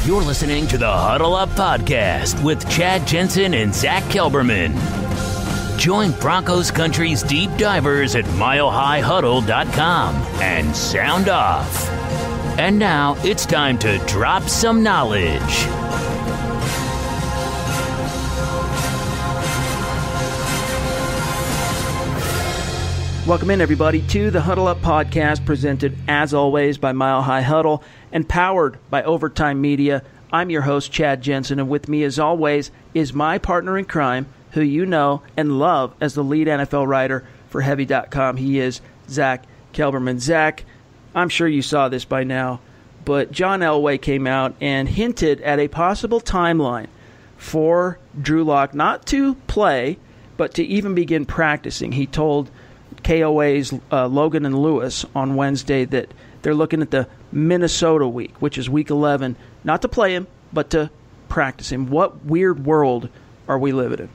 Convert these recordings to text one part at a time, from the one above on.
You're listening to the Huddle Up Podcast with Chad Jensen and Zack Kelberman. Join Broncos Country's deep divers at milehighhuddle.com and sound off. And now it's time to drop some knowledge. Welcome in, everybody, to the Huddle Up Podcast, presented, as always, by Mile High Huddle and powered by Overtime Media. I'm your host, Chad Jensen, and with me, as always, is my partner in crime, who you know and love as the lead NFL writer for Heavy.com. He is Zack Kelberman. Zack, I'm sure you saw this by now, but John Elway came out and hinted at a possible timeline for Drew Lock not to play, but to even begin practicing. He told KOA's Logan and Lewis on Wednesday that they're looking at the Minnesota week, which is week 11, not to play him, but to practice him. What weird world are we living in?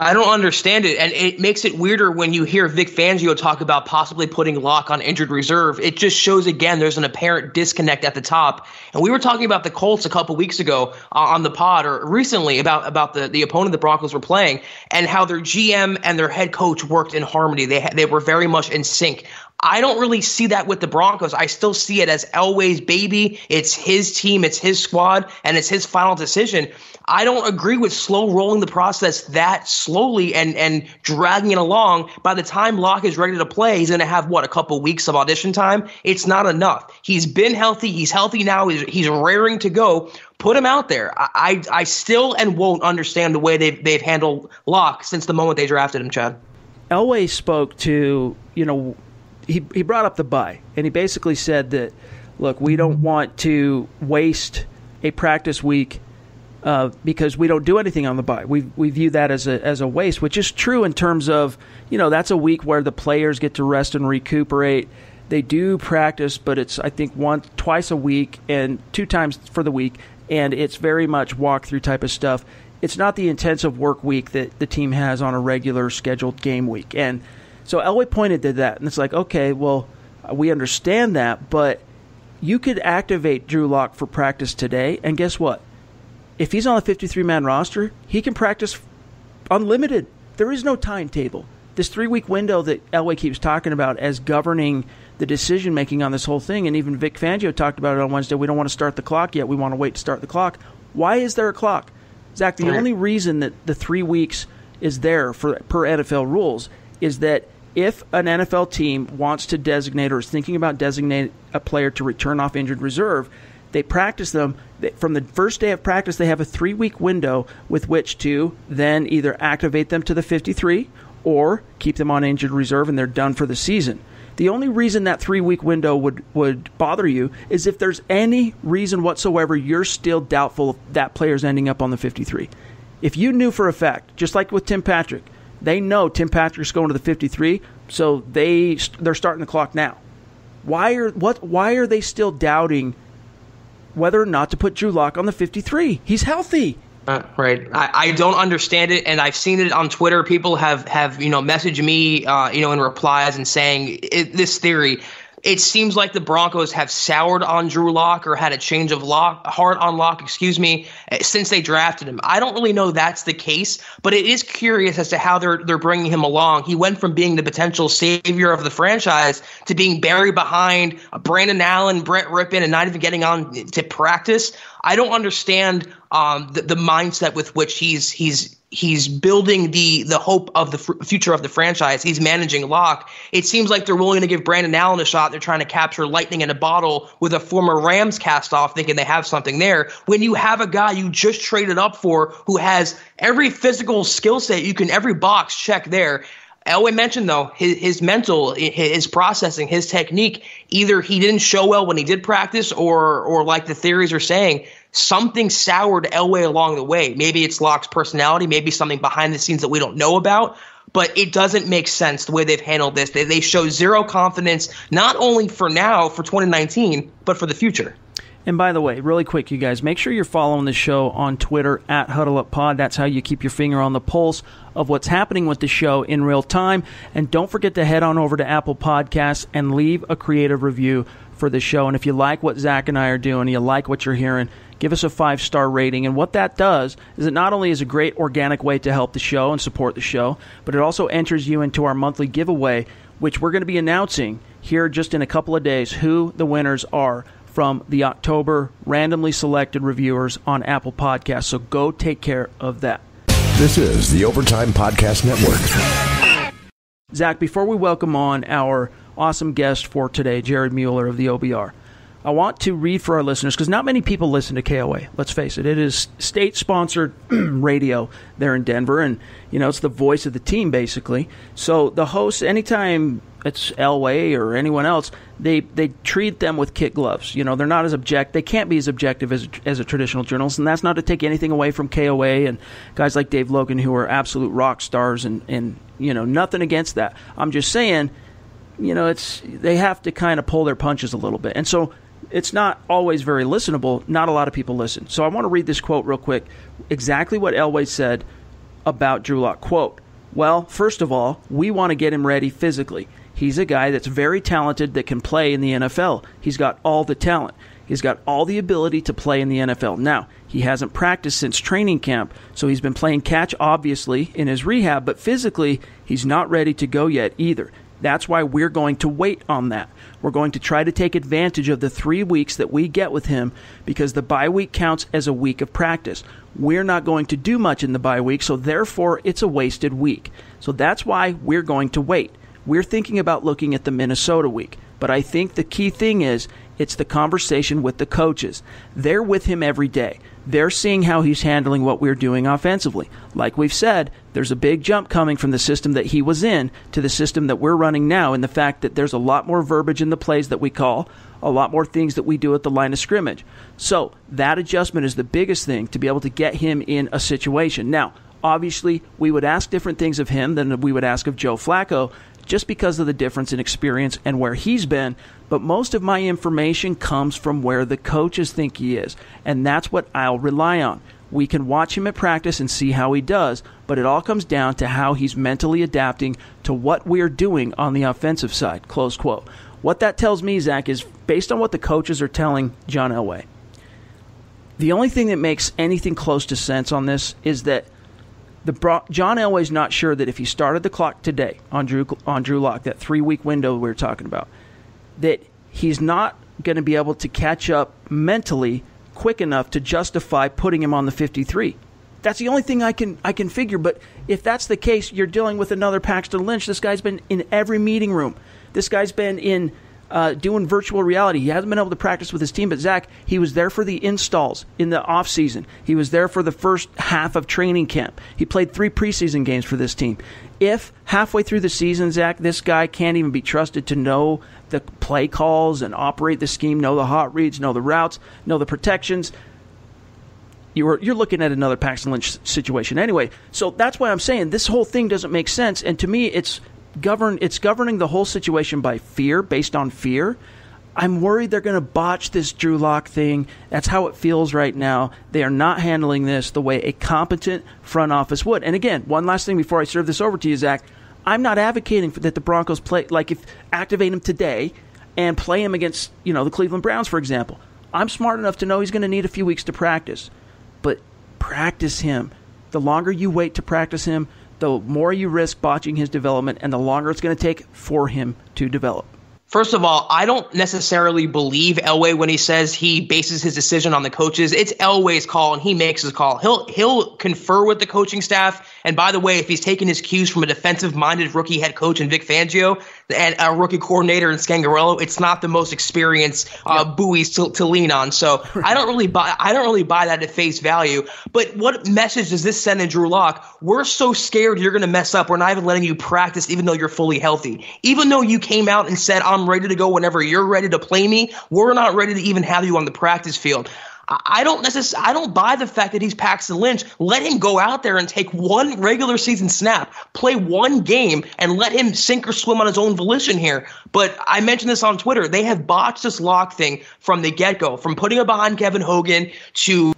I don't understand it, and it makes it weirder when you hear Vic Fangio talk about possibly putting Locke on injured reserve. It just shows, again, there's an apparent disconnect at the top. And we were talking about the Colts a couple weeks ago on the pod, or recently, about the opponent the Broncos were playing, and how their GM and their head coach worked in harmony. They were very much in sync. I don't really see that with the Broncos. I still see it as Elway's baby. It's his team, it's his squad, and it's his final decision. I don't agree with slow rolling the process that slowly and dragging it along. By the time Locke is ready to play, he's going to have, a couple weeks of audition time? It's not enough. He's been healthy. He's healthy now. He's raring to go. Put him out there. I still and won't understand the way they've handled Locke since the moment they drafted him, Chad. Elway spoke to, he brought up the bye, and he basically said that, look, we don't want to waste a practice week because we don't do anything on the bye. We view that as a waste, which is true in terms of, that's a week where the players get to rest and recuperate. They do practice, but it's, I think, twice a week and 2 times for the week, and it's very much walkthrough type of stuff. It's not the intensive work week that the team has on a regular scheduled game week. And so Elway pointed to that, and it's like, okay, well, we understand that, but you could activate Drew Lock for practice today, and guess what? If he's on the 53-man roster, he can practice unlimited. There is no timetable. This 3-week window that Elway keeps talking about as governing the decision-making on this whole thing, and even Vic Fangio talked about it on Wednesday, we don't want to start the clock yet. We want to wait to start the clock. Why is there a clock? Zach, the only reason that the 3 weeks is there per NFL rules is that if an NFL team wants to designate or is thinking about designating a player to return off injured reserve, they practice them. From the first day of practice, they have a 3-week window with which to then either activate them to the 53 or keep them on injured reserve, and they're done for the season. The only reason that 3-week window would bother you is if there's any reason whatsoever you're still doubtful if that player's ending up on the 53. If you knew for a fact, just like with Tim Patrick, they know Tim Patrick's going to the 53, so they're starting the clock now. Why are they still doubting whether or not to put Drew Lock on the 53? He's healthy. Right. I don't understand it, and I've seen it on Twitter. People have messaged me, in replies and saying this theory. It seems like the Broncos have soured on Drew Lock or had a change of heart on Lock, since they drafted him. I don't really know that's the case, but it is curious as to how they're bringing him along. He went from being the potential savior of the franchise to being buried behind Brandon Allen, Brett Rippon, and not even getting on to practice. I don't understand the mindset with which he's building the hope of the future of the franchise. He's managing Locke. It seems like they're willing to give Brandon Allen a shot. They're trying to capture lightning in a bottle with a former Rams cast-off, thinking they have something there. When you have a guy you just traded up for who has every physical skill set, every box check there. Elway mentioned, though, his mental, his processing, his technique, either he didn't show well when he did practice or like the theories are saying, something soured Elway along the way. Maybe it's Locke's personality, maybe something behind the scenes that we don't know about, but it doesn't make sense the way they've handled this. They show zero confidence, not only for now, for 2019, but for the future. And by the way, really quick, you guys, make sure you're following the show on Twitter at HuddleUpPod. That's how you keep your finger on the pulse of what's happening with the show in real time. And don't forget to head on over to Apple Podcasts and leave a creative review for the show. And if you like what Zach and I are doing, you like what you're hearing, give us a 5-star rating. And what that does is it not only is a great organic way to help the show and support the show, but it also enters you into our monthly giveaway, which we're going to be announcing here just in a couple of days who the winners are from the October randomly selected reviewers on Apple Podcasts. So go take care of that. This is the Overtime Podcast Network. Zach, before we welcome on our awesome guest for today, Jared Mueller of the OBR, I want to read for our listeners, because not many people listen to KOA. Let's face it. It is state-sponsored radio there in Denver, and, it's the voice of the team, basically. So the hosts, anytime it's Elway or anyone else, they treat them with kid gloves. They're not as they can't be as objective as a traditional journalist, and that's not to take anything away from KOA and guys like Dave Logan, who are absolute rock stars, and nothing against that. I'm just saying, they have to kind of pull their punches a little bit. And so it's not always very listenable. Not a lot of people listen. So I want to read this quote real quick. Exactly what Elway said about Drew Lock. Quote, "Well, first of all, we want to get him ready physically. He's a guy that's very talented that can play in the NFL. He's got all the talent. He's got all the ability to play in the NFL. Now, he hasn't practiced since training camp, so he's been playing catch, obviously, in his rehab, but physically, he's not ready to go yet either. That's why we're going to wait on that. We're going to try to take advantage of the 3 weeks that we get with him, because the bye week counts as a week of practice. We're not going to do much in the bye week, so therefore it's a wasted week. So that's why we're going to wait. We're thinking about looking at the Minnesota week, but I think the key thing is it's the conversation with the coaches. They're with him every day. They're seeing how he's handling what we're doing offensively. Like we've said, there's a big jump coming from the system that he was in to the system that we're running now, in the fact that there's a lot more verbiage in the plays that we call, a lot more things that we do at the line of scrimmage. So that adjustment is the biggest thing to be able to get him in a situation. Now, obviously, we would ask different things of him than we would ask of Joe Flacco, just because of the difference in experience and where he's been. But most of my information comes from where the coaches think he is, and that's what I'll rely on. We can watch him at practice and see how he does, but it all comes down to how he's mentally adapting to what we're doing on the offensive side, close quote. What that tells me, Zach, is based on what the coaches are telling John Elway. The only thing that makes anything close to sense on this is that John Elway's not sure that if he started the clock today on Drew Lock, that 3-week window we were talking about, that he's not going to be able to catch up mentally quick enough to justify putting him on the 53. That's the only thing I can figure. But if that's the case, you're dealing with another Paxton Lynch. This guy's been in every meeting room. This guy's been in doing virtual reality. He hasn't been able to practice with his team, but Zach, he was there for the installs in the offseason. He was there for the first half of training camp. He played 3 preseason games for this team. If halfway through the season, Zach, this guy can't even be trusted to know the play calls and operate the scheme, know the hot reads, know the routes, know the protections, you're looking at another Paxton Lynch situation anyway. So that's why I'm saying this whole thing doesn't make sense. And to me, it's governing the whole situation by fear, based on fear. I'm worried they're going to botch this Drew Lock thing. That's how it feels right now. They are not handling this the way a competent front office would. And again, one last thing before I serve this over to you, Zach, I'm not advocating that the Broncos play, activate him today and play him against, the Cleveland Browns, for example. I'm smart enough to know he's going to need a few weeks to practice. But practice him. The longer you wait to practice him, the more you risk botching his development, and the longer it's going to take for him to develop. First of all, I don't necessarily believe Elway when he says he bases his decision on the coaches. It's Elway's call, and he makes his call. He'll confer with the coaching staff. And by the way, if he's taking his cues from a defensive-minded rookie head coach in Vic Fangio and a rookie coordinator in Scangarello, it's not the most experienced buoys to lean on. So I don't really buy that at face value. But what message does this send in Drew Lock? We're so scared you're going to mess up. We're not even letting you practice, even though you're fully healthy. Even though you came out and said, I'm ready to go whenever you're ready to play me, we're not ready to even have you on the practice field. I don't buy the fact that he's Paxton Lynch. Let him go out there and take one regular season snap, play one game, and let him sink or swim on his own volition here. But I mentioned this on Twitter. They have botched this lock thing from the get-go, from putting it behind Kevin Hogan to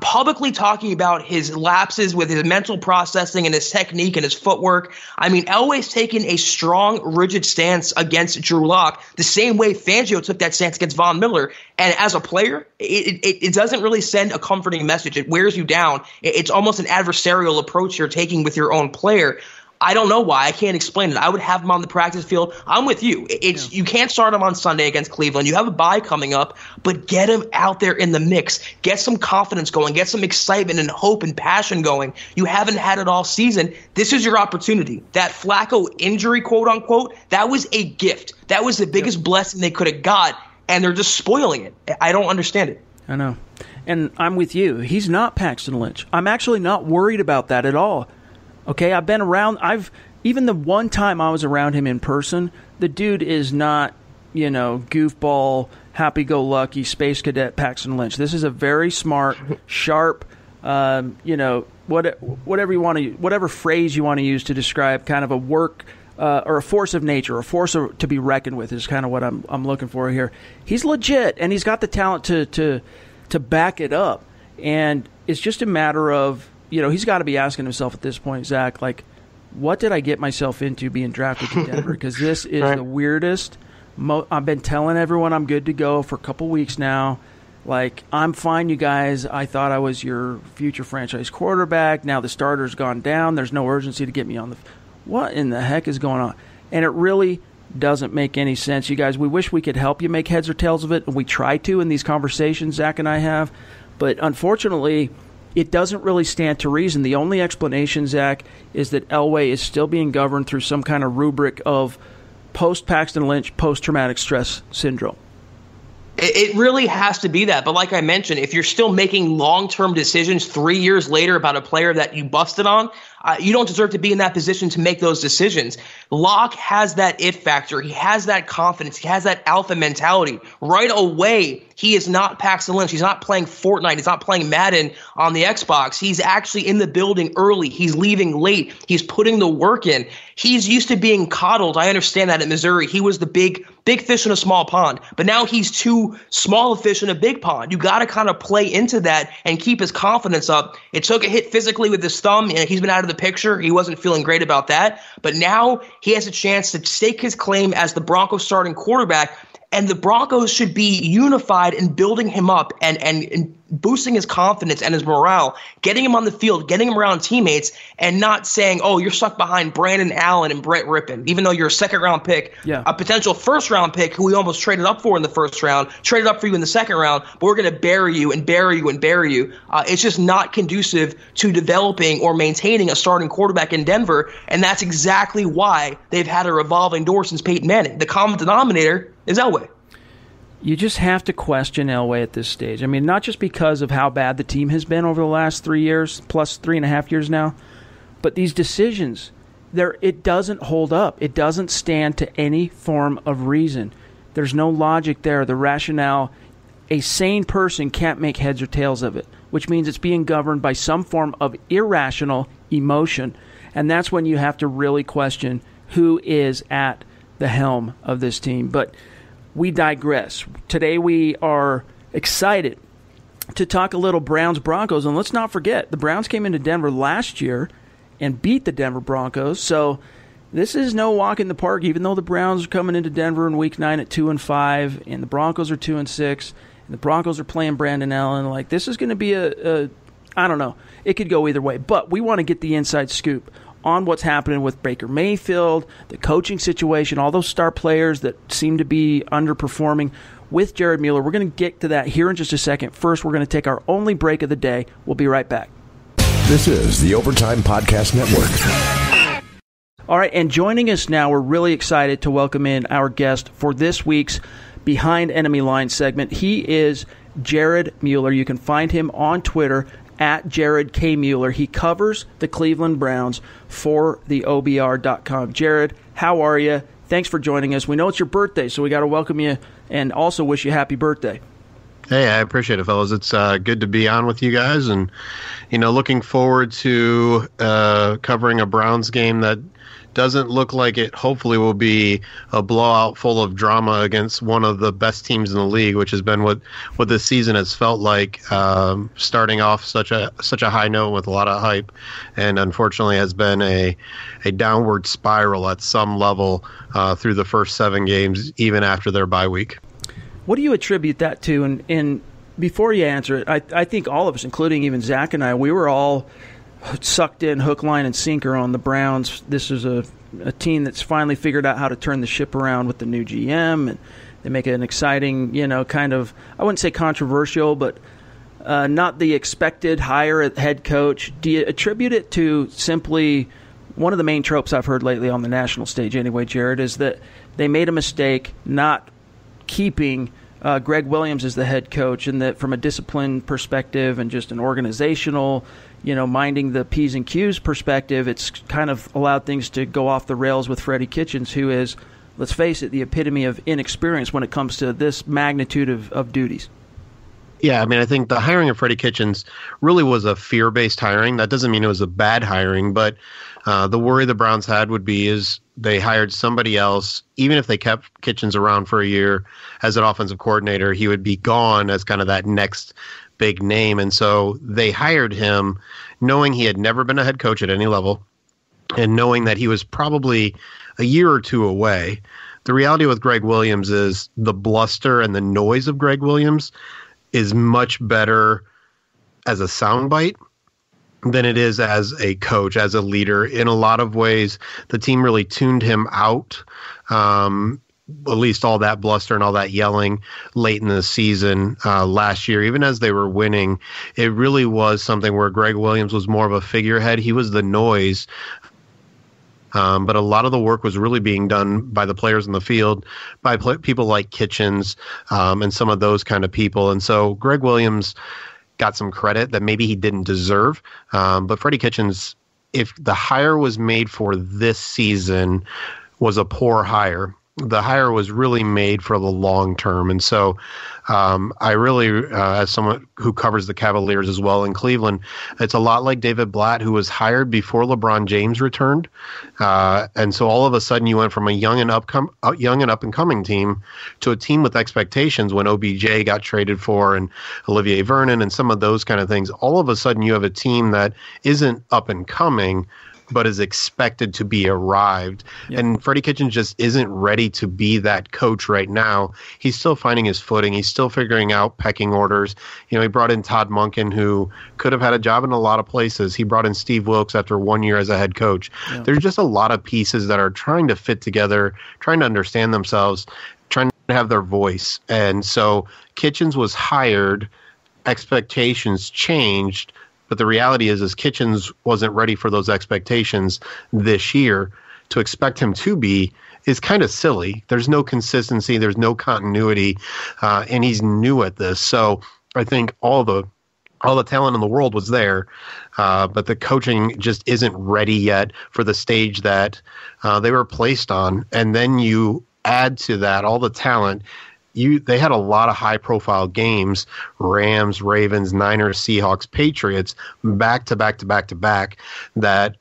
publicly talking about his lapses with his mental processing and his technique and his footwork. I mean, Elway's taken a strong, rigid stance against Drew Lock, the same way Fangio took that stance against Von Miller. And as a player, it doesn't really send a comforting message. It wears you down. It's almost an adversarial approach you're taking with your own player. I don't know why. I can't explain it. I would have him on the practice field. I'm with you. You can't start him on Sunday against Cleveland. You have a bye coming up, but get him out there in the mix. Get some confidence going. Get some excitement and hope and passion going. You haven't had it all season. This is your opportunity. That Flacco injury, quote unquote, that was a gift. That was the biggest blessing they could have got, and they're just spoiling it. I don't understand it. I know. And I'm with you. He's not Paxton Lynch. I'm actually not worried about that at all. Okay, I've been around. Even the one time I was around him in person, the dude is not, goofball, happy-go-lucky space cadet Paxton Lynch. This is a very smart, sharp, whatever phrase you want to use to describe kind of a work or a force of nature, a force to be reckoned with is kind of what I'm looking for here. He's legit, and he's got the talent to back it up, and it's just a matter of. He's got to be asking himself at this point, Zach, like, what did I get myself into being drafted to Denver? Because this is the weirdest. I've been telling everyone I'm good to go for a couple weeks now. Like, I'm fine, you guys. I thought I was your future franchise quarterback. Now the starter's gone down. There's no urgency to get me on the – what in the heck is going on? And it really doesn't make any sense. You guys, we wish we could help you make heads or tails of it, and we try to in these conversations Zach and I have. But unfortunately – it doesn't really stand to reason. The only explanation, Zach, is that Elway is still being governed through some kind of rubric of post-Paxton Lynch, post-traumatic stress syndrome. It really has to be that. But like I mentioned, if you're still making long-term decisions 3 years later about a player that you busted on, you don't deserve to be in that position to make those decisions. Locke has that it factor. He has that confidence. He has that alpha mentality. Right away, he is not Paxton Lynch. He's not playing Fortnite. He's not playing Madden on the Xbox. He's actually in the building early. He's leaving late. He's putting the work in. He's used to being coddled. I understand that at Missouri. He was the big fish in a small pond. But now he's too small a fish in a big pond. You got to kind of play into that and keep his confidence up. It took a hit physically with his thumb, and he's been out of the picture. He wasn't feeling great about that. But now he has a chance to stake his claim as the Broncos starting quarterback. And the Broncos should be unified in building him up and boosting his confidence and his morale, getting him on the field, getting him around teammates, and not saying, oh, you're stuck behind Brandon Allen and Brett Rippon, even though you're a second-round pick, a potential first-round pick who we almost traded up for in the first round, traded up for you in the second round, but we're going to bury you and bury you and bury you. It's just not conducive to developing or maintaining a starting quarterback in Denver, and that's exactly why they've had a revolving door since Peyton Manning. The common denominator is Elway. You just have to question Elway at this stage. I mean, not just because of how bad the team has been over the last 3 years, plus 3.5 years now, but these decisions, it doesn't hold up. It doesn't stand to any form of reason. There's no logic there. The rationale, a sane person can't make heads or tails of it, which means it's being governed by some form of irrational emotion. And that's when you have to really question who is at the helm of this team. But we digress. Today we are excited to talk a little Browns-Broncos, and let's not forget, the Browns came into Denver last year and beat the Denver Broncos, so this is no walk in the park, even though the Browns are coming into Denver in Week 9 at 2-5, and the Broncos are 2-6, and the Broncos are playing Brandon Allen. Like, this is going to be I don't know. It could go either way, but we want to get the inside scoop on what's happening with Baker Mayfield, the coaching situation, all those star players that seem to be underperforming with Jared Mueller. We're going to get to that here in just a second. First, we're going to take our only break of the day. We'll be right back. This is the Overtime Podcast Network. All right, and joining us now, we're really excited to welcome in our guest for this week's Behind Enemy Lines segment. He is Jared Mueller. You can find him on Twitter at Jared K. Mueller. He covers the Cleveland Browns for the OBR.com. Jared, how are you? Thanks for joining us. We know it's your birthday, so we got to welcome you and also wish you happy birthday. Hey, I appreciate it, fellas. It's good to be on with you guys, and looking forward to covering a Browns game that doesn't look like it hopefully will be a blowout full of drama against one of the best teams in the league, which has been what this season has felt like, starting off such a high note with a lot of hype, and unfortunately has been a downward spiral at some level through the first 7 games, even after their bye week. What do you attribute that to? And before you answer it, I think all of us, including even Zach and I, we were all sucked in hook, line, and sinker on the Browns. This is a team that's finally figured out how to turn the ship around with the new GM, and they make an exciting, kind of, I wouldn't say controversial, but not the expected hire at head coach. Do you attribute it to simply one of the main tropes I've heard lately on the national stage anyway, Jared, is that they made a mistake not keeping Greg Williams as the head coach, and that from a discipline perspective and just an organizational, minding the P's and Q's perspective, it's kind of allowed things to go off the rails with Freddie Kitchens, who is, let's face it, the epitome of inexperience when it comes to this magnitude of duties. Yeah, I mean, I think the hiring of Freddie Kitchens really was a fear-based hiring. That doesn't mean it was a bad hiring, but the worry the Browns had would be is they hired somebody else. Even if they kept Kitchens around for a year as an offensive coordinator, he would be gone as kind of that next big name. And so they hired him knowing he had never been a head coach at any level and knowing that he was probably a year or two away. The reality with Greg Williams is the bluster and the noise of Greg Williams is much better as a soundbite than it is as a coach, as a leader. In a lot of ways, the team really tuned him out, at least all that bluster and all that yelling late in the season last year. Even as they were winning, it really was something where Greg Williams was more of a figurehead. He was the noise. But a lot of the work was really being done by the players in the field, by people like Kitchens and some of those kind of people. And so Greg Williams got some credit that maybe he didn't deserve. But Freddie Kitchens, if the hire was made for this season, was a poor hire. The hire was really made for the long term. And so I really, as someone who covers the Cavaliers as well in Cleveland, it's a lot like David Blatt, who was hired before LeBron James returned. And so all of a sudden you went from a young and up and coming team to a team with expectations when OBJ got traded for and Olivier Vernon and some of those kind of things. All of a sudden you have a team that isn't up and coming, but is expected to be arrived. Yep. And Freddie Kitchens just isn't ready to be that coach right now. He's still finding his footing. He's still figuring out pecking orders. He brought in Todd Monken, who could have had a job in a lot of places. He brought in Steve Wilkes after 1 year as a head coach. Yep. There's just a lot of pieces that are trying to fit together, trying to understand themselves, trying to have their voice. And so Kitchens was hired, expectations changed, but the reality is Kitchens wasn't ready for those expectations this year. To expect him to be is kind of silly. There's no consistency. There's no continuity, and he's new at this. So I think all the talent in the world was there, but the coaching just isn't ready yet for the stage that they were placed on. And then you add to that all the talent. They had a lot of high-profile games, Rams, Ravens, Niners, Seahawks, Patriots, back to back that,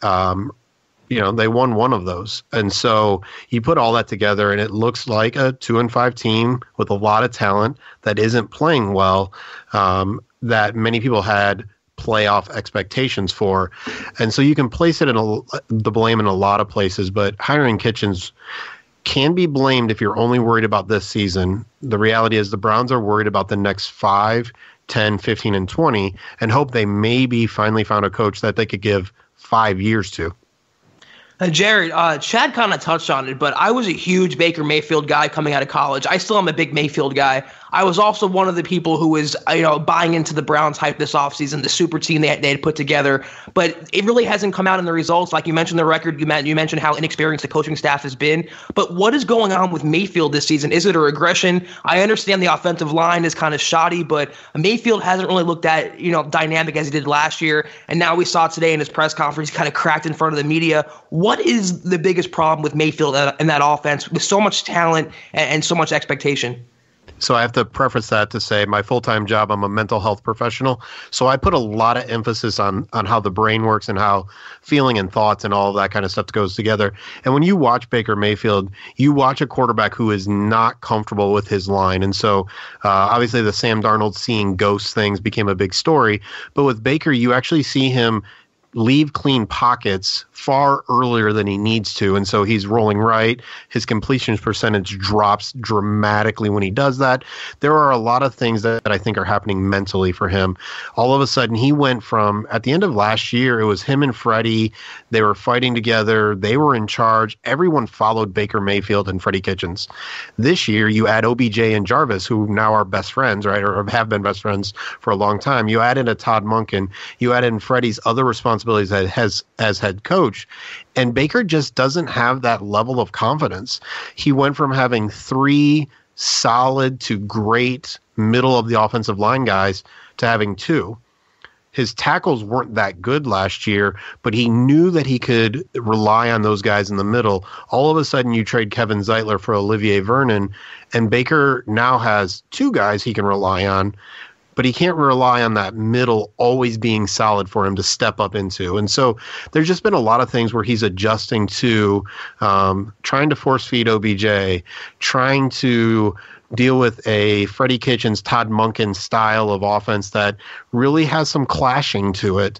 they won one of those. And so you put all that together, and it looks like a 2-5 team with a lot of talent that isn't playing well, that many people had playoff expectations for. And so you can place it the blame in a lot of places, but hiring Kitchens can be blamed if you're only worried about this season. The reality is the Browns are worried about the next 5, 10, 15, and 20 and hope they maybe finally found a coach that they could give 5 years to. Jared, Chad kind of touched on it, but I was a huge Baker Mayfield guy coming out of college. I still am a big Mayfield guy. I was also one of the people who was, buying into the Browns hype this offseason, the super team they had put together. But it really hasn't come out in the results. Like you mentioned the record, you mentioned how inexperienced the coaching staff has been. But what is going on with Mayfield this season? Is it a regression? I understand the offensive line is kind of shoddy, but Mayfield hasn't really looked that, dynamic as he did last year. And now we saw today in his press conference, he kind of cracked in front of the media. What is the biggest problem with Mayfield in that offense with so much talent and so much expectation? So I have to preface that to say my full-time job, I'm a mental health professional. So I put a lot of emphasis on how the brain works and how feeling and thoughts and all of that kind of stuff goes together. And when you watch Baker Mayfield, you watch a quarterback who is not comfortable with his line. And so obviously the Sam Darnold seeing ghost things became a big story. But with Baker, you actually see him leave clean pockets far earlier than he needs to. And so he's rolling right. His completion percentage drops dramatically when he does that. There are a lot of things that I think are happening mentally for him. All of a sudden, he went from, at the end of last year, it was him and Freddie. They were fighting together. They were in charge. Everyone followed Baker Mayfield and Freddie Kitchens. This year, you add OBJ and Jarvis, who now are best friends, right, or have been best friends for a long time. You add in a Todd Monken. You add in Freddie's other responsibilities as head coach. And Baker just doesn't have that level of confidence. He went from having 3 solid to great middle of the offensive line guys to having 2. His tackles weren't that good last year, but he knew that he could rely on those guys in the middle. All of a sudden, you trade Kevin Zeitler for Olivier Vernon, and Baker now has 2 guys he can rely on, but he can't rely on that middle always being solid for him to step up into. And so there's just been a lot of things where he's adjusting to trying to force feed OBJ, trying to deal with a Freddie Kitchens, Todd Monken style of offense that really has some clashing to it.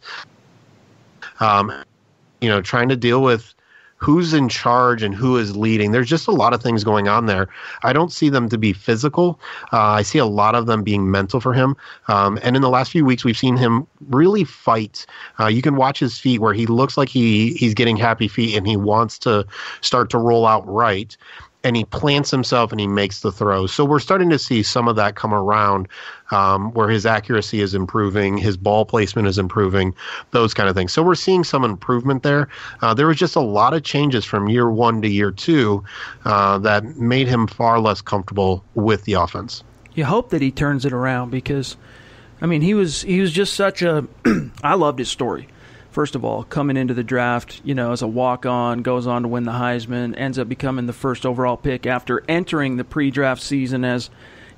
Trying to deal with who's in charge and who is leading. There's just a lot of things going on there. I don't see them to be physical. I see a lot of them being mental for him. And in the last few weeks, we've seen him really fight. You can watch his feet where he looks like he's getting happy feet and he wants to start to roll out right. And he plants himself and he makes the throws. So we're starting to see some of that come around where his accuracy is improving, his ball placement is improving, those kind of things. So we're seeing some improvement there. There was just a lot of changes from year 1 to year 2 that made him far less comfortable with the offense. You hope that he turns it around because, I mean, he was just such a – I loved his story. First of all, coming into the draft, as a walk-on, goes on to win the Heisman, ends up becoming the first overall pick after entering the pre-draft season as,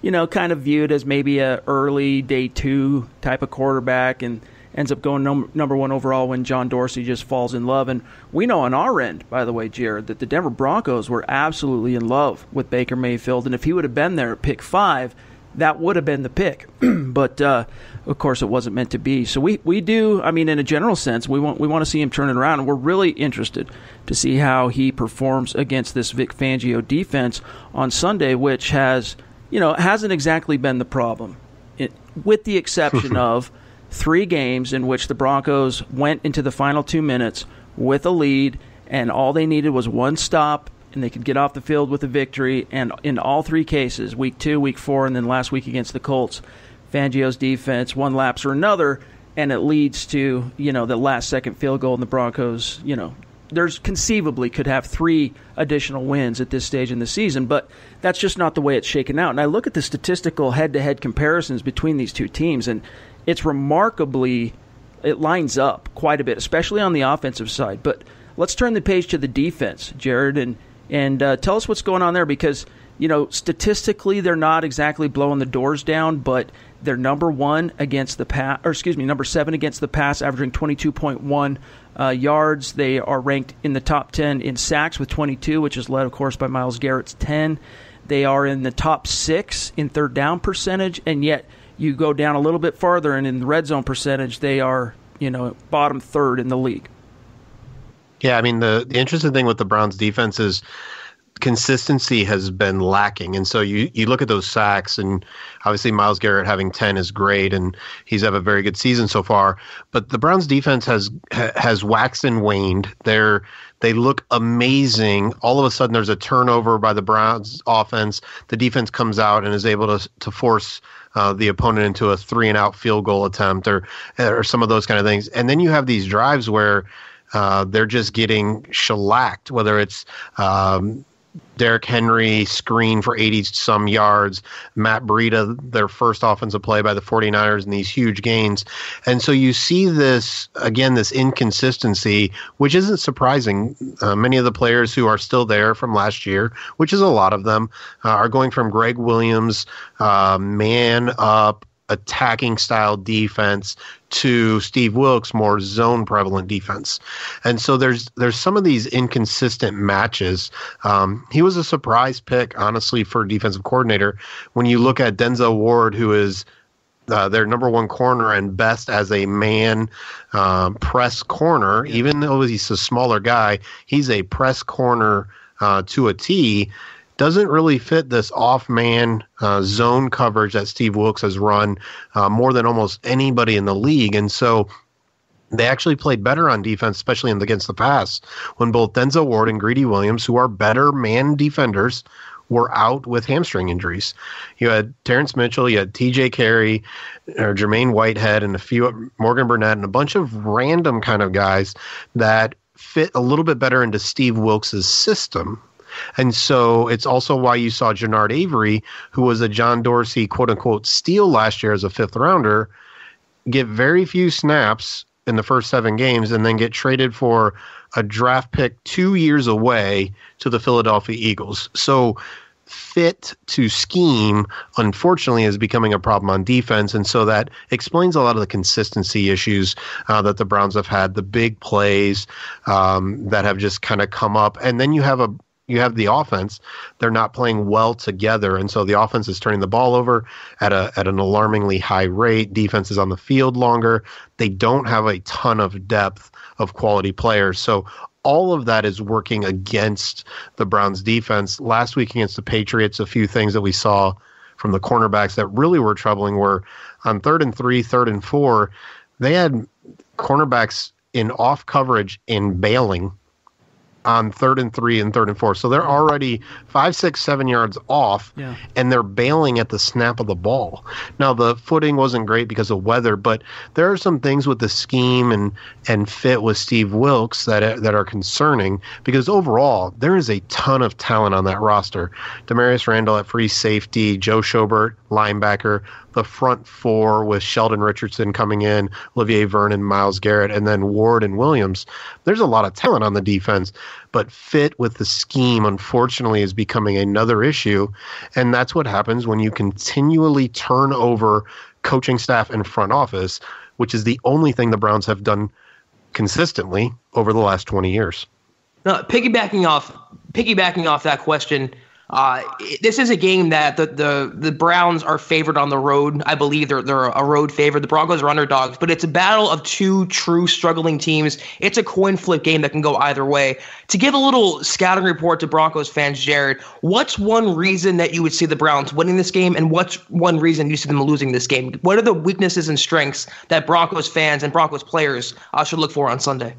kind of viewed as maybe a early day 2 type of quarterback, and ends up going number 1 overall when John Dorsey just falls in love. And we know on our end, by the way, Jared, that the Denver Broncos were absolutely in love with Baker Mayfield, and if he would have been there at pick 5, that would have been the pick. But, of course, it wasn't meant to be. So we do, I mean, in a general sense, we want to see him turn it around. And we're really interested to see how he performs against this Vic Fangio defense on Sunday, which hasn't exactly been the problem, with the exception of 3 games in which the Broncos went into the final 2 minutes with a lead, and all they needed was 1 stop, and they could get off the field with a victory. And in all 3 cases, week 2, week 4, and then last week against the Colts, Fangio's defense, one lapse or another, and it leads to, the last-second field goal, and the Broncos, there's conceivably could have 3 additional wins at this stage in the season, but that's just not the way it's shaken out. And I look at the statistical head-to-head comparisons between these 2 teams, and it's remarkably, it lines up quite a bit, especially on the offensive side. But let's turn the page to the defense, Jared, and tell us what's going on there, because statistically they're not exactly blowing the doors down, but they're number 1 against the pass, number 7 against the pass, averaging 22.1 yards. They are ranked in the top 10 in sacks with 22, which is led, of course, by Myles Garrett's 10. They are in the top 6 in third down percentage, and yet you go down a little bit farther, and in the red zone percentage, they are bottom 3rd in the league. Yeah, I mean, the interesting thing with the Browns defense is consistency has been lacking. And so you look at those sacks, and obviously Myles Garrett having 10 is great, and he's had a very good season so far. But the Browns defense has waxed and waned. They look amazing. All of a sudden there's a turnover by the Browns offense. The defense comes out and is able to force the opponent into a 3-and-out field goal attempt or some of those kind of things. And then you have these drives where they're just getting shellacked, whether it's Derrick Henry screen for 80-some yards. Matt Breida, their first offensive play by the 49ers in these huge gains. And so you see this, again, this inconsistency, which isn't surprising. Many of the players who are still there from last year, which is a lot of them, are going from Greg Williams, man up, attacking style defense to Steve Wilks, more zone prevalent defense. And so there's some of these inconsistent matches. He was a surprise pick, honestly, for defensive coordinator. When you look at Denzel Ward, who is their number one corner and best as a man press corner, even though he's a smaller guy, he's a press corner to a T. Doesn't really fit this off-man zone coverage that Steve Wilks has run more than almost anybody in the league. And so they actually played better on defense, especially against the pass, when both Denzel Ward and Greedy Williams, who are better man defenders, were out with hamstring injuries. You had Terrence Mitchell, you had TJ Carey, or Jermaine Whitehead, and a few Morgan Burnett, and a bunch of random kind of guys that fit a little bit better into Steve Wilks' system. And so it's also why you saw Jernard Avery, who was a John Dorsey quote-unquote steal last year as a fifth rounder, get very few snaps in the first 7 games and then get traded for a draft pick 2 years away to the Philadelphia Eagles. So fit to scheme, unfortunately, is becoming a problem on defense. And so that explains a lot of the consistency issues that the Browns have had, the big plays that have just kind of come up. And then you have the offense. They're not playing well together, and so the offense is turning the ball over at an alarmingly high rate. Defense is on the field longer. They don't have a ton of depth of quality players. So all of that is working against the Browns defense. Last week against the Patriots, a few things that we saw from the cornerbacks that really were troubling were on 3rd and 3, 3rd and 4, they had cornerbacks in off coverage and bailing on 3rd and 3 and 3rd and 4. So they're already 5, 6, 7 yards off, and they're bailing at the snap of the ball. Now, the footing wasn't great because of weather, but there are some things with the scheme and fit with Steve Wilks that are concerning, because overall, there is a ton of talent on that roster. Demarius Randall at free safety, Joe Schobert, linebacker, the front 4 with Sheldon Richardson coming in, Olivier Vernon, Myles Garrett, and then Ward and Williams. There's a lot of talent on the defense, but fit with the scheme, unfortunately, is becoming another issue. And that's what happens when you continually turn over coaching staff and front office, which is the only thing the Browns have done consistently over the last 20 years. Now, piggybacking off that question, this is a game that the Browns are favored on the road. I believe they're a road favorite. The Broncos are underdogs, but it's a battle of two true struggling teams. It's a coin flip game that can go either way. To give a little scouting report to Broncos fans, Jared, what's one reason that you would see the Browns winning this game, and what's one reason you see them losing this game? What are the weaknesses and strengths that Broncos fans and Broncos players should look for on Sunday?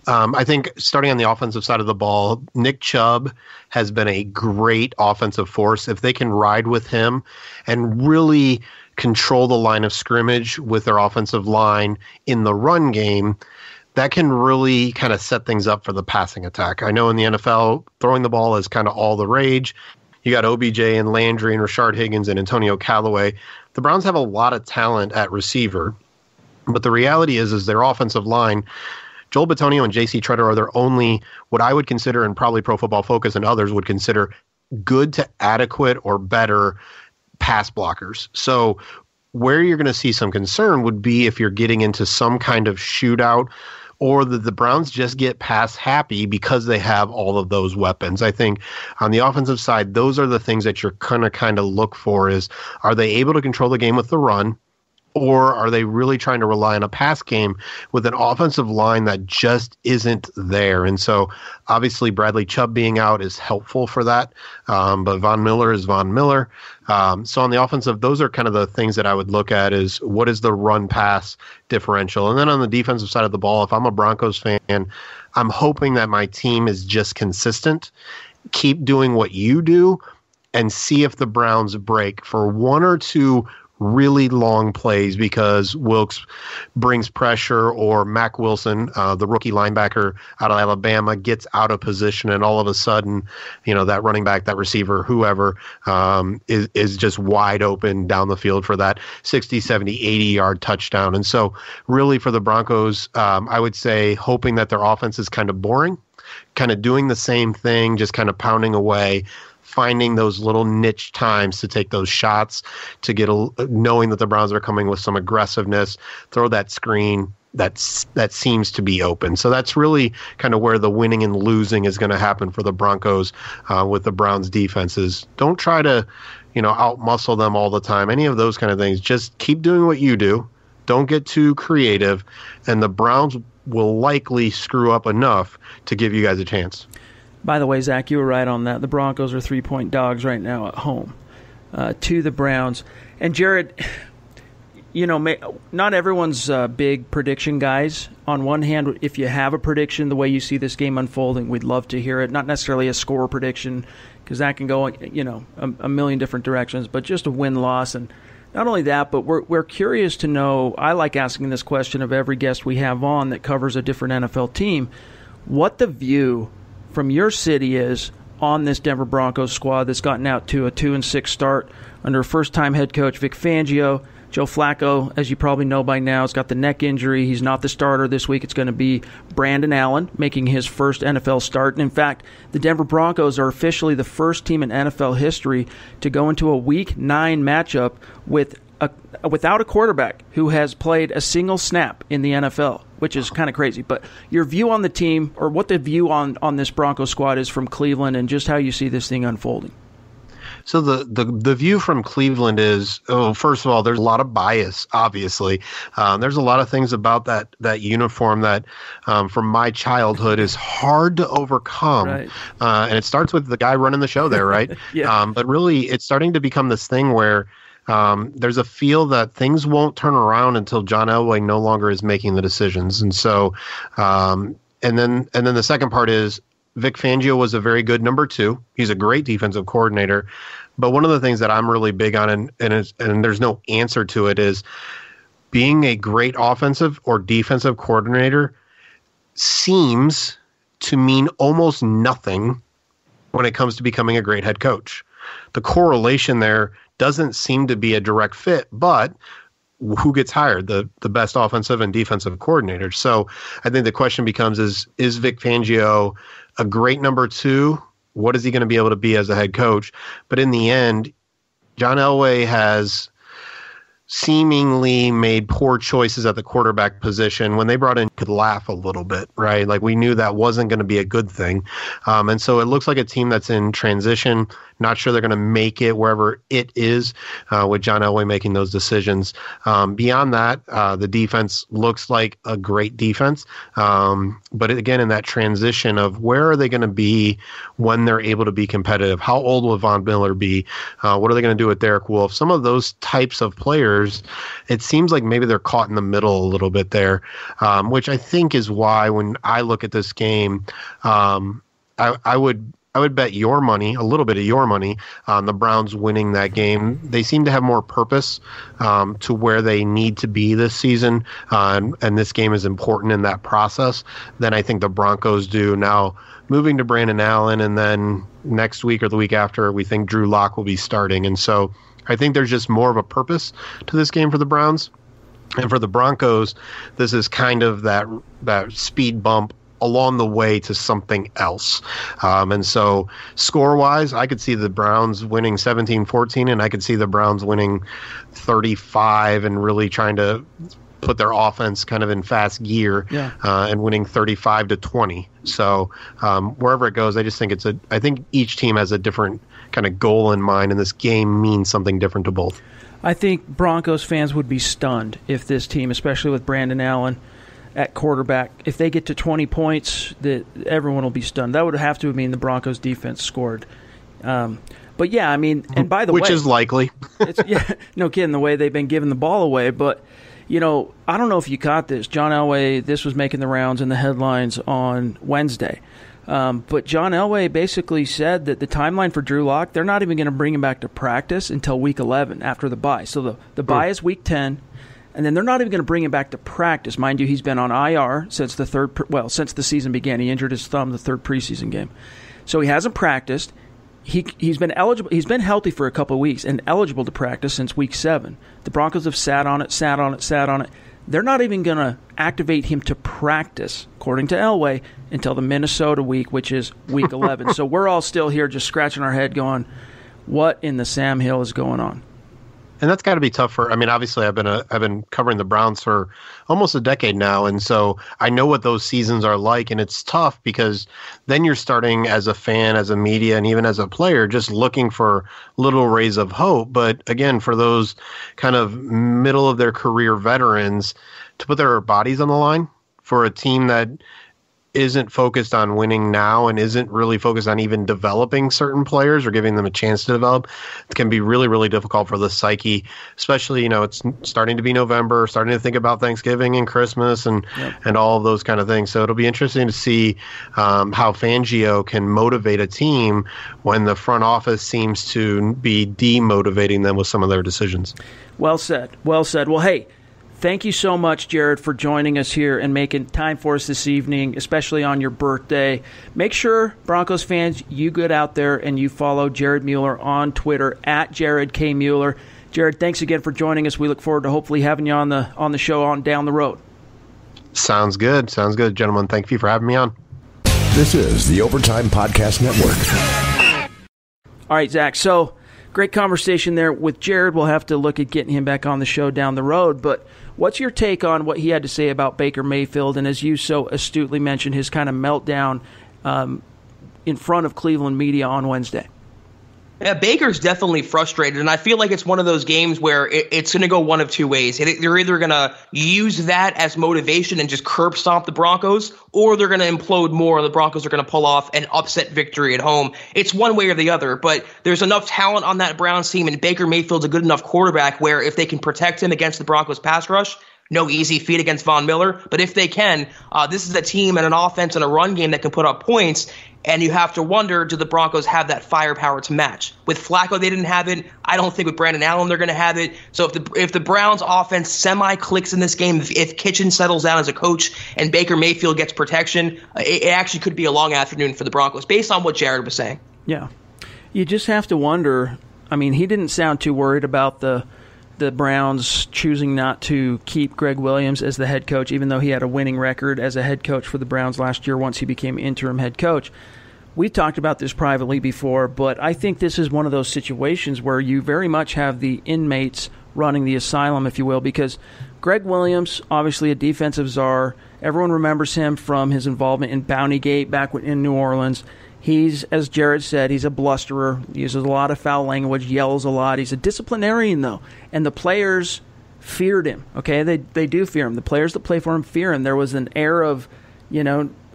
I think starting on the offensive side of the ball, Nick Chubb has been a great offensive force. If they can ride with him and really control the line of scrimmage with their offensive line in the run game, that can really kind of set things up for the passing attack. I know in the NFL, throwing the ball is kind of all the rage. You got OBJ and Landry and Rashard Higgins and Antonio Callaway. The Browns have a lot of talent at receiver, but the reality is their offensive line, Joel Bitonio and J.C. Treader, are their only, what I would consider, and probably Pro Football Focus and others would consider, good to adequate or better pass blockers. So where you're going to see some concern would be if you're getting into some kind of shootout, or that the Browns just get pass happy because they have all of those weapons. I think on the offensive side, those are the things that you're going to kind of look for is, are they able to control the game with the run? Or are they really trying to rely on a pass game with an offensive line that just isn't there? And so obviously Bradley Chubb being out is helpful for that. But Von Miller is Von Miller. So on the offensive, those are kind of the things that I would look at is what is the run pass differential? And then on the defensive side of the ball, if I'm a Broncos fan, I'm hoping that my team is just consistent. Keep doing what you do and see if the Browns break for one or two really long plays because Wilkes brings pressure, or Mac Wilson, the rookie linebacker out of Alabama, gets out of position, and all of a sudden, that running back, that receiver, whoever, is just wide open down the field for that 60, 70, 80-yard touchdown. And so really for the Broncos, I would say hoping that their offense is kind of boring, kind of doing the same thing, just kind of pounding away, finding those little niche times to take those shots, to knowing that the Browns are coming with some aggressiveness, throw that screen that seems to be open. So that's really kind of where the winning and losing is going to happen for the Broncos with the Browns defenses. Don't try to, outmuscle them all the time, any of those kind of things. Just keep doing what you do. Don't get too creative, and the Browns will likely screw up enough to give you guys a chance. By the way, Zach, you were right on that. The Broncos are 3-point dogs right now at home to the Browns. And Jared, not everyone's big prediction guys. On one hand, if you have a prediction, the way you see this game unfolding, we'd love to hear it. Not necessarily a score prediction, because that can go, a million different directions, but just a win-loss. And not only that, but we're curious to know, I like asking this question of every guest we have on that covers a different NFL team, what the view from your city is on this Denver Broncos squad that's gotten out to a 2-6 start under first-time head coach Vic Fangio. Joe Flacco, as you probably know by now, has got the neck injury. He's not the starter this week. It's going to be Brandon Allen making his first NFL start. And in fact, the Denver Broncos are officially the first team in NFL history to go into a Week 9 matchup without a quarterback who has played a single snap in the NFL, which is kind of crazy. But your view on the team, or what the view on this Broncos squad is from Cleveland, and just how you see this thing unfolding. So the view from Cleveland is, first of all, there's a lot of bias, obviously. There's a lot of things about that uniform that from my childhood is hard to overcome. Right. And it starts with the guy running the show there, right? Yeah. But really, it's starting to become this thing where there's a feel that things won't turn around until John Elway no longer is making the decisions. And so, and then the second part is, Vic Fangio was a very good number 2. He's a great defensive coordinator. But one of the things that I'm really big on, and there's no answer to it, is being a great offensive or defensive coordinator seems to mean almost nothing when it comes to becoming a great head coach. The correlation there doesn't seem to be a direct fit, but who gets hired? The best offensive and defensive coordinators. So I think the question becomes, is Vic Fangio a great number 2? What is he going to be able to be as a head coach? But in the end, John Elway has seemingly made poor choices at the quarterback position. When they brought in, could laugh a little bit, right? Like, we knew that wasn't going to be a good thing. And so it looks like a team that's in transition. Not sure they're going to make it wherever it is with John Elway making those decisions. Beyond that, the defense looks like a great defense. But again, in that transition of where are they going to be when they're able to be competitive? How old will Von Miller be? What are they going to do with Derek Wolfe? Some of those types of players, it seems like maybe they're caught in the middle a little bit there, which I think is why when I look at this game, I would bet your money, a little bit of your money, on the Browns winning that game. They seem to have more purpose to where they need to be this season, and this game is important in that process than I think the Broncos do. Now, moving to Brandon Allen, and then next week or the week after, we think Drew Lock will be starting. And so I think there's just more of a purpose to this game for the Browns. And for the Broncos, this is kind of that speed bump along the way to something else. And so score-wise, I could see the Browns winning 17-14, and I could see the Browns winning 35 and really trying to put their offense kind of in fast gear, and winning 35-20. So wherever it goes, I just think I think each team has a different kind of goal in mind, and this game means something different to both. I think Broncos fans would be stunned if this team, especially with Brandon Allen at quarterback, if they get to 20 points, that everyone will be stunned. That would have to mean the Broncos defense scored. But yeah, I mean, and by the way, which is likely. No kidding, the way they've been giving the ball away. But I don't know if you caught this. John Elway, this was making the rounds in the headlines on Wednesday. But John Elway basically said that the timeline for Drew Lock, they're not even going to bring him back to practice until week 11 after the bye. So the bye is week 10, and then they're not even going to bring him back to practice. Mind you, he's been on IR since since the season began. He injured his thumb the third preseason game. So he hasn't practiced. He's been eligible. He's been healthy for a couple of weeks and eligible to practice since week 7. The Broncos have sat on it. They're not even going to activate him to practice, according to Elway, until the Minnesota week, which is week 11. So we're all still here just scratching our head going, what in the Sam Hill is going on? And that's got to be tough for. I mean, obviously, I've been covering the Browns for almost a decade now, and so I know what those seasons are like. And it's tough because then you're starting as a fan, as a media, and even as a player, just looking for little rays of hope. But again, for those kind of middle of their career veterans to put their bodies on the line for a team that isn't focused on winning now and isn't really focused on even developing certain players or giving them a chance to develop, it can be really, really difficult for the psyche, especially, it's starting to be November, starting to think about Thanksgiving and Christmas and all of those kind of things. So it'll be interesting to see how Fangio can motivate a team when the front office seems to be demotivating them with some of their decisions. Well said. Well, hey, thank you so much, Jared, for joining us here and making time for us this evening, especially on your birthday. Make sure, Broncos fans, you get out there and you follow Jared Mueller on Twitter, at Jared K. Mueller. Jared, thanks again for joining us. We look forward to hopefully having you on the show on down the road. Sounds good, gentlemen. Thank you for having me on. This is the Overtime Podcast Network. All right, Zach, so great conversation there with Jared. We'll have to look at getting him back on the show down the road, but what's your take on what he had to say about Baker Mayfield, and as you so astutely mentioned, his kind of meltdown in front of Cleveland media on Wednesday? Yeah, Baker's definitely frustrated, and I feel like it's one of those games where it's going to go one of two ways. They're either going to use that as motivation and just curb stomp the Broncos, or they're going to implode more, and the Broncos are going to pull off an upset victory at home. It's one way or the other, but there's enough talent on that Browns team, and Baker Mayfield's a good enough quarterback where if they can protect him against the Broncos pass rush, no easy feat against Von Miller, but if they can, this is a team and an offense and a run game that can put up points, and you have to wonder, do the Broncos have that firepower to match? With Flacco, they didn't have it. I don't think with Brandon Allen they're going to have it. So if the Browns offense semi-clicks in this game, if Kitchen settles down as a coach and Baker Mayfield gets protection, it actually could be a long afternoon for the Broncos, based on what Jared was saying. Yeah. You just have to wonder. I mean, he didn't sound too worried about the Browns choosing not to keep Greg Williams as the head coach, even though he had a winning record as a head coach for the Browns last year once he became interim head coach. We've talked about this privately before, but I think this is one of those situations where you very much have the inmates running the asylum, if you will, because Greg Williams, obviously a defensive czar, everyone remembers him from his involvement in Bountygate back in New Orleans. He's, as Jared said, he's a blusterer, uses a lot of foul language, yells a lot. He's a disciplinarian, though, and the players feared him, okay? They do fear him. The players that play for him fear him. There was an air of,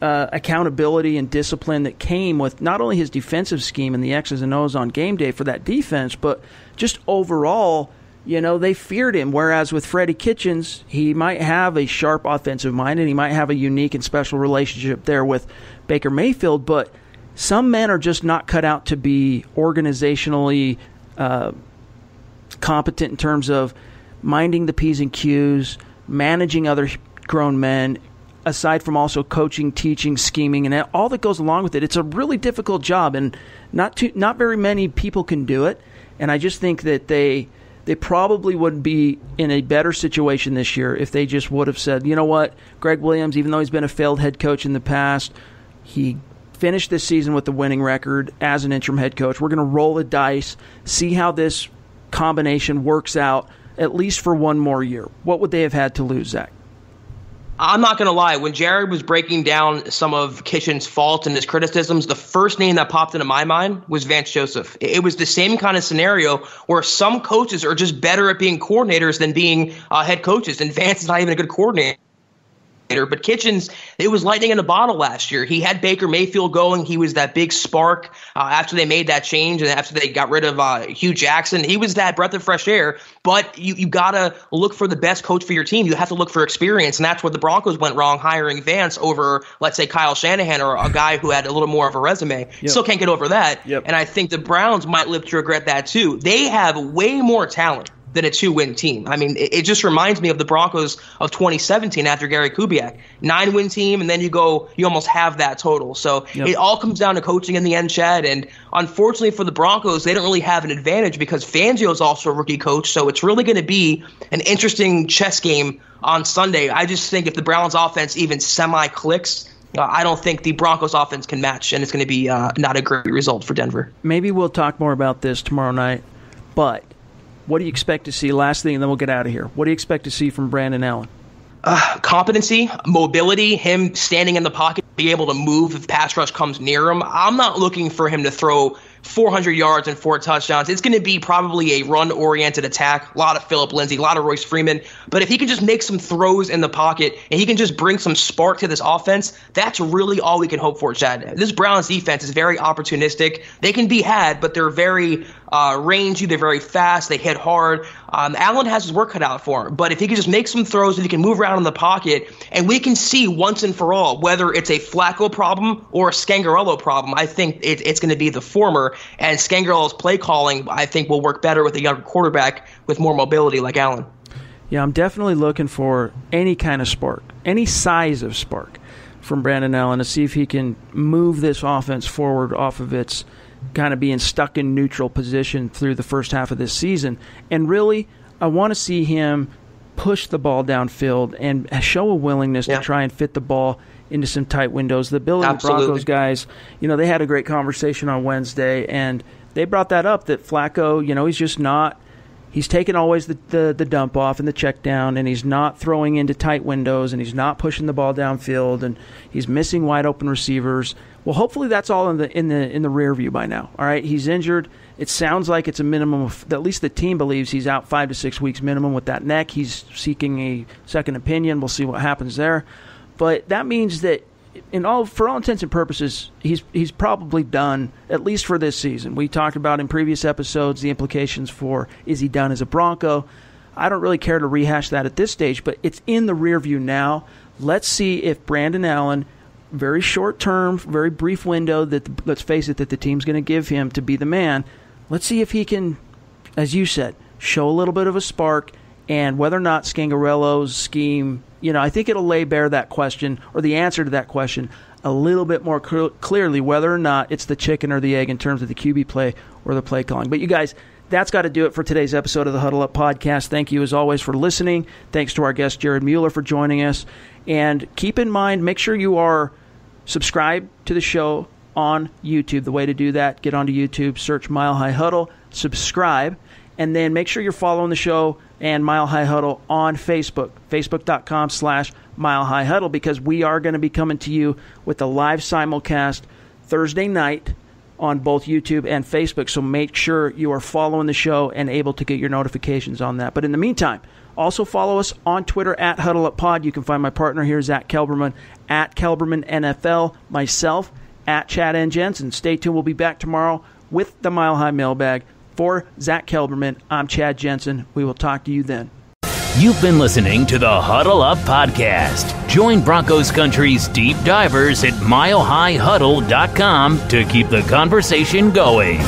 accountability and discipline that came with not only his defensive scheme and the X's and O's on game day for that defense, but just overall, they feared him. Whereas with Freddie Kitchens, he might have a sharp offensive mind and he might have a unique and special relationship there with Baker Mayfield, but some men are just not cut out to be organizationally competent in terms of minding the P's and Q's, managing other grown men, aside from also coaching, teaching, scheming, and all that goes along with it. It's a really difficult job, and not very many people can do it. And I just think that they probably would be in a better situation this year if they just would have said, you know what, Greg Williams, even though he's been a failed head coach in the past, he finished this season with the winning record as an interim head coach. We're going to roll the dice, see how this combination works out, at least for one more year. What would they have had to lose, Zach? I'm not going to lie. When Jared was breaking down some of Kitchen's faults and his criticisms, the first name that popped into my mind was Vance Joseph. It was the same kind of scenario where some coaches are just better at being coordinators than being head coaches, and Vance is not even a good coordinator. But Kitchens, it was lightning in a bottle last year. He had Baker Mayfield going. He was that big spark after they made that change and after they got rid of Hugh Jackson. He was that breath of fresh air. But you got to look for the best coach for your team. You have to look for experience, and that's where the Broncos went wrong, hiring Vance over, let's say, Kyle Shanahan or a guy who had a little more of a resume. Still can't get over that. And I think the Browns might live to regret that too. They have way more talent than a 2-win team. I mean, it just reminds me of the Broncos of 2017 after Gary Kubiak. 9-win team, and then you almost have that total. So it all comes down to coaching in the end, Chad. And unfortunately for the Broncos, they don't really have an advantage because Fangio is also a rookie coach. So it's really going to be an interesting chess game on Sunday. I just think if the Browns offense even semi-clicks, I don't think the Broncos offense can match, and it's going to be not a great result for Denver. Maybe we'll talk more about this tomorrow night, but what do you expect to see? Last thing, and then we'll get out of here. What do you expect to see from Brandon Allen? Competency, mobility, him standing in the pocket, be able to move if pass rush comes near him. I'm not looking for him to throw 400 yards and 4 touchdowns. It's going to be probably a run-oriented attack, a lot of Phillip Lindsay, a lot of Royce Freeman. But if he can just make some throws in the pocket and he can just bring some spark to this offense, that's really all we can hope for, Chad. This Browns defense is very opportunistic. They can be had, but they're very rangy. They're very fast. They hit hard. Allen has his work cut out for him. But if he can just make some throws and he can move around in the pocket, and we can see once and for all whether it's a Flacco problem or a Scangarello problem, I think it's going to be the former. And Scangarello's play calling, I think, will work better with a younger quarterback with more mobility like Allen. Yeah, I'm definitely looking for any kind of spark, any size of spark from Brandon Allen to see if he can move this offense forward off of its kind of being stuck in neutral position through the first half of this season. And really, I want to see him push the ball downfield and show a willingness to try and fit the ball into some tight windows. The Bills and Broncos guys, they had a great conversation on Wednesday, and they brought that up, that Flacco, he's just not – he's taking always the dump off and the check down, and he's not throwing into tight windows, and he's not pushing the ball downfield, and he's missing wide open receivers. Well, hopefully that's all in the rear view by now. All right, he's injured. It sounds like it's a minimum of, at least the team believes he's out 5 to 6 weeks minimum with that neck. He's seeking a second opinion. We'll see what happens there. But that means that for all intents and purposes, he's probably done, at least for this season. We talked about in previous episodes the implications for, is he done as a Bronco? I don't really care to rehash that at this stage, but it's in the rear view now. Let's see if Brandon Allen, very short term, very brief window, let's face it, that the team's going to give him to be the man. Let's see if he can, as you said, show a little bit of a spark, and whether or not Scangarello's scheme, I think it'll lay bare that question, or the answer to that question, a little bit more clearly, whether or not it's the chicken or the egg in terms of the QB play or the play calling. But you guys, that's got to do it for today's episode of the Huddle Up Podcast. Thank you, as always, for listening. Thanks to our guest, Jared Mueller, for joining us. And keep in mind, make sure you are subscribed to the show on YouTube. The way to do that, get onto YouTube, search Mile High Huddle, subscribe, and then make sure you're following the show and Mile High Huddle on Facebook, facebook.com/Mile High Huddle, because we are going to be coming to you with a live simulcast Thursday night on both YouTube and Facebook. So make sure you are following the show and able to get your notifications on that. But in the meantime, also follow us on Twitter at HuddleUpPod. You can find my partner here, Zack Kelberman, at Kelberman NFL, myself, at Chad and Jensen. Stay tuned. We'll be back tomorrow with the Mile High Mailbag. For Zack Kelberman, I'm Chad Jensen. We will talk to you then. You've been listening to the Huddle Up Podcast. Join Broncos Country's deep divers at milehighhuddle.com to keep the conversation going.